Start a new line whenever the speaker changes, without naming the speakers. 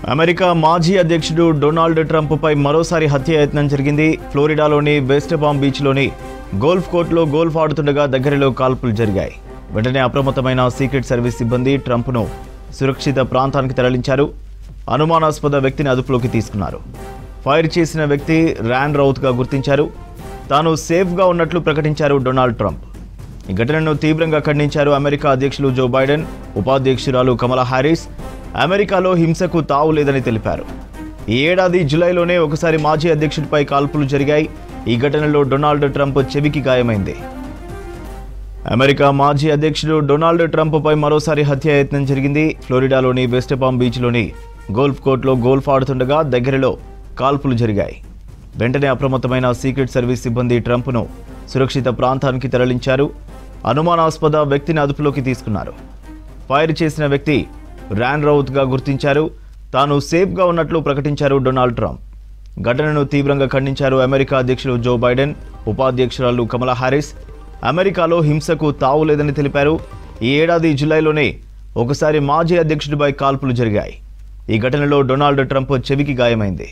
America మాజీ అధ్యక్షుడు Donald Trump పై మరోసారి హత్యాయత్నం జరిగింది. ఫ్లోరిడాలోని వెస్ట్ పామ్ బీచ్లోని గోల్ఫ్ కోర్టులో గోల్ఫ్ ఆడుతుండగా దగ్గరలో కాల్పులు జరిగాయి. వెంటనే అప్రమత్తమైన సీక్రెట్ సర్వీస్ సిబ్బంది ట్రంప్ను సురక్షిత ప్రాంతానికి తరలించారు. అనుమానాస్పద వ్యక్తిని అదుపులోకి తీసుకున్నారు. ఫైర్ చేసిన వ్యక్తి ర్యాన్ రౌత్గా గుర్తించారు. తాను సేఫ్గా ఉన్నట్లు ప్రకటించారు డొనాల్డ్ ట్రంప్. ఈ ఘటనను తీవ్రంగా ఖండించారు అమెరికా అధ్యక్షులు జో బైడెన్, ఉపాధ్యక్షురాలు కమలా హ్యారిస్. అమెరికాలో హింసకు తావు లేదని తెలిపారు. ఈ ఏడాది జూలైలోనే ఒకసారి మాజీ అధ్యక్షుడిపై కాల్పులు జరిగాయి. ఈ ఘటనలో డొనాల్డ్ ట్రంప్ చెవికి గాయమైంది. అమెరికా మాజీ అధ్యక్షుడు డొనాల్డ్ ట్రంప్ పై మరోసారి హత్యాయత్నం జరిగింది. ఫ్లోరిడాలోని వెస్ట్ పామ్ బీచ్లోని గోల్ఫ్ కోర్టులో గోల్ఫ్ ఆడుతుండగా దగ్గరలో కాల్పులు జరిగాయి. వెంటనే అప్రమత్తమైన సీక్రెట్ సర్వీస్ సిబ్బంది ట్రంప్ను సురక్షిత ప్రాంతానికి తరలించారు. అనుమానాస్పద వ్యక్తిని అదుపులోకి తీసుకున్నారు. ఫైర్ చేసిన వ్యక్తి ర్యాన్ రౌత్గా గుర్తించారు. తాను సేఫ్గా ఉన్నట్లు ప్రకటించారు డొనాల్డ్ ట్రంప్. ఘటనను తీవ్రంగా ఖండించారు అమెరికా అధ్యక్షులు జో బైడెన్, ఉపాధ్యక్షురాలు కమలా హ్యారిస్. అమెరికాలో హింసకు తావు లేదని తెలిపారు. ఈ ఏడాది జూలైలోనే ఒకసారి మాజీ అధ్యక్షుడిపై కాల్పులు జరిగాయి. ఈ ఘటనలో డొనాల్డ్ ట్రంప్ చెవికి గాయమైంది.